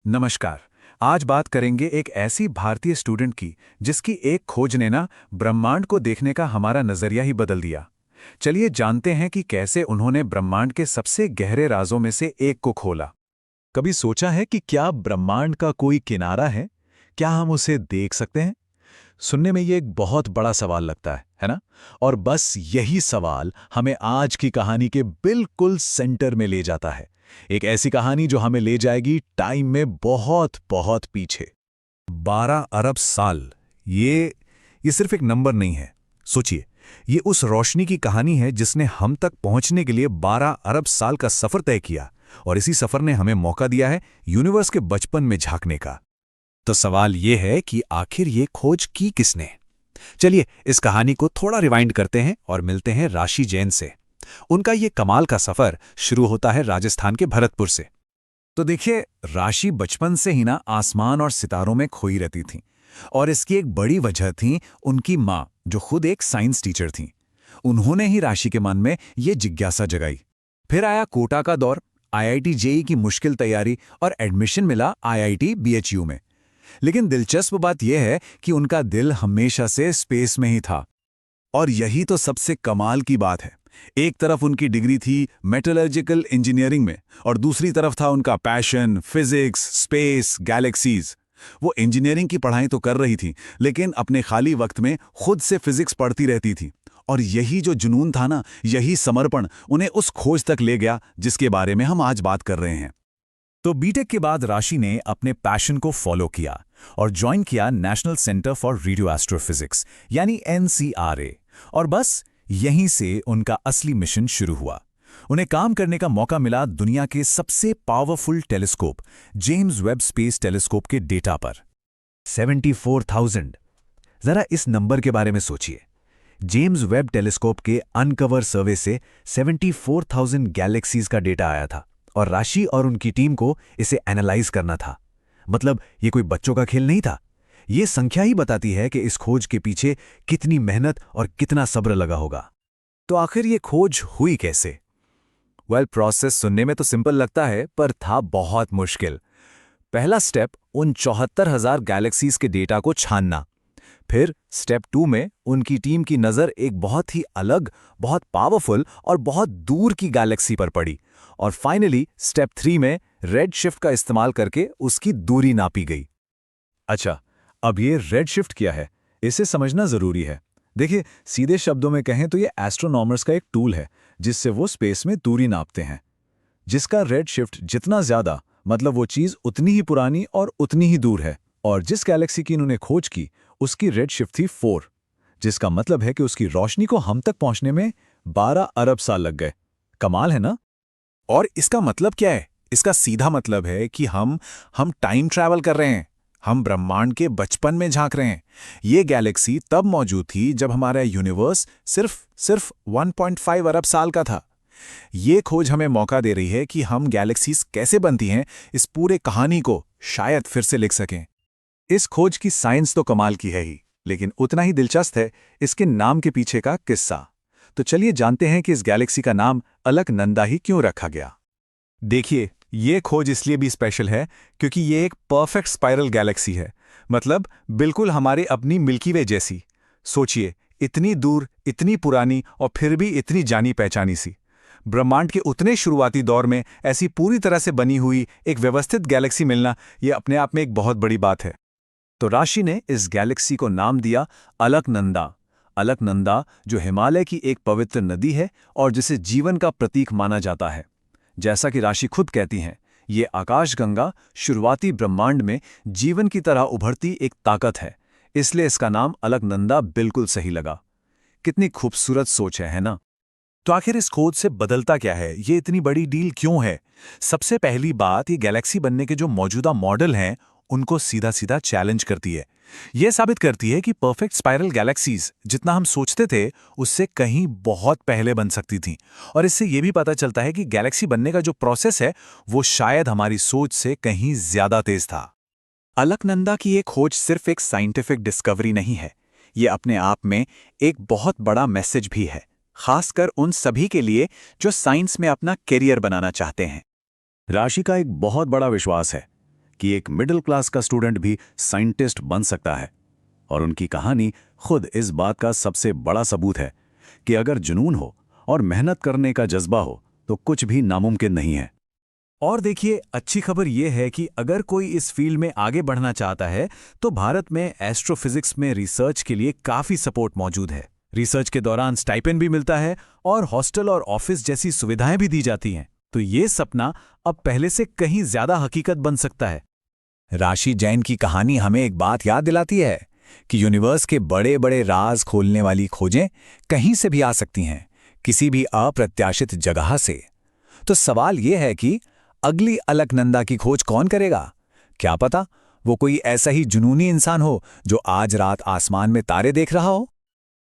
नमस्कार। आज बात करेंगे एक ऐसी भारतीय स्टूडेंट की जिसकी एक खोज ने ना ब्रह्मांड को देखने का हमारा नजरिया ही बदल दिया। चलिए जानते हैं कि कैसे उन्होंने ब्रह्मांड के सबसे गहरे राजों में से एक को खोला। कभी सोचा है कि क्या ब्रह्मांड का कोई किनारा है? क्या हम उसे देख सकते हैं? सुनने में ये एक बहुत बड़ा सवाल लगता है ना? और बस यही सवाल हमें आज की कहानी के बिल्कुल सेंटर में ले जाता है। एक ऐसी कहानी जो हमें ले जाएगी टाइम में बहुत बहुत पीछे। 12 अरब साल। ये सिर्फ एक नंबर नहीं है। सोचिए, ये उस रोशनी की कहानी है जिसने हम तक पहुंचने के लिए 12 अरब साल का सफर तय किया, और इसी सफर ने हमें मौका दिया है यूनिवर्स के बचपन में झांकने का। तो सवाल ये है कि आखिर ये खोज की किसने? चलिए इस कहानी को थोड़ा रिवाइंड करते हैं और मिलते हैं राशि जैन से। उनका ये कमाल का सफर शुरू होता है राजस्थान के भरतपुर से। तो देखिए, राशि बचपन से ही ना आसमान और सितारों में खोई रहती थी, और इसकी एक बड़ी वजह थी उनकी माँ, जो खुद एक साइंस टीचर थी। उन्होंने ही राशि के मन में ये जिज्ञासा जगाई। फिर आया कोटा का दौर, आईआईटी जेईई की मुश्किल तैयारी और एडमिशन मिला आईआईटी बीएचयू में। लेकिन दिलचस्प बात यह है कि उनका दिल हमेशा से स्पेस में ही था। और यही तो सबसे कमाल की बात है। एक तरफ उनकी डिग्री थी मेटलर्जिकल इंजीनियरिंग में, और दूसरी तरफ था उनका पैशन फिजिक्स, स्पेस, गैलेक्सीज। वो इंजीनियरिंग की पढ़ाई तो कर रही थी, लेकिन अपने खाली वक्त में खुद से फिजिक्स पढ़ती रहती थी। और यही जो जुनून था ना, यही समर्पण उन्हें उस खोज तक ले गया जिसके बारे में हम आज बात कर रहे हैं। तो बीटेक के बाद राशि ने अपने पैशन को फॉलो किया और ज्वाइन किया national centre for radio astrophysics यानी एनसीआरए। और बस यहीं से उनका असली मिशन शुरू हुआ। उन्हें काम करने का मौका मिला दुनिया के सबसे powerful telescope James Webb space telescope के डेटा पर। 74,000। जरा इस नंबर के बारे में सोचिए। जेम्स वेब टेलीस्कोप के अनकवर सर्वे से 74,000 गैलेक्सीज का डेटा आया था, और राशि और उनकी टीम को इसे एनालाइज करना था। मतलब ये कोई बच्चों का खेल नहीं था। ये संख्या ही बताती है कि इस खोज के पीछे कितनी मेहनत और कितना सब्र लगा होगा। तो आखिर ये खोज हुई कैसे? प्रोसेस सुनने में तो सिंपल लगता है, पर था बहुत मुश्किल। पहला स्टेप उन 74,000 गैलेक्सीज के डेटा को छानना। फिर स्टेप 2 में उनकी टीम की नज़र एक बहुत ही अलग, बहुत पावरफुल और बहुत दूर की गैलेक्सी पर पड़ी। और फाइनली स्टेप 3 में रेड शिफ्ट का इस्तेमाल करके उसकी दूरी नापी गई। अच्छा, अब ये रेड शिफ्ट क्या है, इसे समझना जरूरी है। देखिए, सीधे शब्दों में कहें तो ये एस्ट्रोनॉमर्स का एक टूल है जिससे वो स्पेस में दूरी नापते हैं। जिसका रेड शिफ्ट जितना ज्यादा, मतलब वो चीज उतनी ही पुरानी और उतनी ही दूर है। और जिस गैलेक्सी की इन्होंने खोज की उसकी रेड शिफ्ट थी 4, जिसका मतलब है कि उसकी रोशनी को हम तक पहुंचने में 12 अरब साल लग गए। कमाल है ना? और इसका मतलब क्या है? इसका सीधा मतलब है कि हम टाइम ट्रैवल कर रहे हैं। हम ब्रह्मांड के बचपन में झांक रहे हैं। ये गैलेक्सी तब मौजूद थी जब हमारा यूनिवर्स सिर्फ 1.5 अरब साल का था। ये खोज हमें मौका दे रही है कि हम गैलेक्सीज कैसे बनती हैं, इस पूरे कहानी को शायद फिर से लिख सकें। इस खोज की साइंस तो कमाल की है ही, लेकिन उतना ही दिलचस्प है इसके नाम के पीछे का किस्सा। तो चलिए जानते हैं कि इस गैलेक्सी का नाम अलकनंदा ही क्यों रखा गया। देखिए, ये खोज इसलिए भी स्पेशल है क्योंकि ये एक परफेक्ट स्पाइरल गैलेक्सी है। मतलब बिल्कुल हमारे अपनी मिल्की वे जैसी। सोचिए, इतनी दूर, इतनी पुरानी और फिर भी इतनी जानी पहचानी सी। ब्रह्मांड के उतने शुरुआती दौर में ऐसी पूरी तरह से बनी हुई एक व्यवस्थित गैलेक्सी मिलना, यह अपने आप में एक बहुत बड़ी बात है। तो राशि ने इस गैलेक्सी को नाम दिया अलकनंदा। अलकनंदा जो हिमालय की एक पवित्र नदी है और जिसे जीवन का प्रतीक माना जाता है। जैसा कि राशि खुद कहती हैं, ये आकाशगंगा शुरुआती ब्रह्मांड में जीवन की तरह उभरती एक ताकत है, इसलिए इसका नाम अलकनंदा बिल्कुल सही लगा। कितनी खूबसूरत सोच है ना? तो आखिर इस खोज से बदलता क्या है? ये इतनी बड़ी डील क्यों है? सबसे पहली बात, ये गैलेक्सी बनने के जो मौजूदा मॉडल हैं उनको सीधा सीधा चैलेंज करती है। यह साबित करती है कि परफेक्ट स्पाइरल गैलेक्सीज जितना हम सोचते थे उससे कहीं बहुत पहले बन सकती थीं। और इससे यह भी पता चलता है कि गैलेक्सी बनने का जो प्रोसेस है वो शायद हमारी सोच से कहीं ज्यादा तेज था। अलकनंदा की ये खोज सिर्फ एक साइंटिफिक डिस्कवरी नहीं है, ये अपने आप में एक बहुत बड़ा मैसेज भी है, खासकर उन सभी के लिए जो साइंस में अपना करियर बनाना चाहते हैं। राशि का एक बहुत बड़ा विश्वास है कि एक मिडिल क्लास का स्टूडेंट भी साइंटिस्ट बन सकता है। और उनकी कहानी खुद इस बात का सबसे बड़ा सबूत है कि अगर जुनून हो और मेहनत करने का जज्बा हो तो कुछ भी नामुमकिन नहीं है। और देखिए, अच्छी खबर यह है कि अगर कोई इस फील्ड में आगे बढ़ना चाहता है तो भारत में एस्ट्रोफिजिक्स में रिसर्च के लिए काफ़ी सपोर्ट मौजूद है। रिसर्च के दौरान स्टाइपेंड भी मिलता है और हॉस्टल और ऑफिस जैसी सुविधाएं भी दी जाती हैं। तो ये सपना अब पहले से कहीं ज़्यादा हकीकत बन सकता है। राशि जैन की कहानी हमें एक बात याद दिलाती है कि यूनिवर्स के बड़े बड़े राज खोलने वाली खोजें कहीं से भी आ सकती हैं, किसी भी अप्रत्याशित जगह से। तो सवाल यह है कि अगली अलकनंदा की खोज कौन करेगा? क्या पता वो कोई ऐसा ही जुनूनी इंसान हो जो आज रात आसमान में तारे देख रहा हो।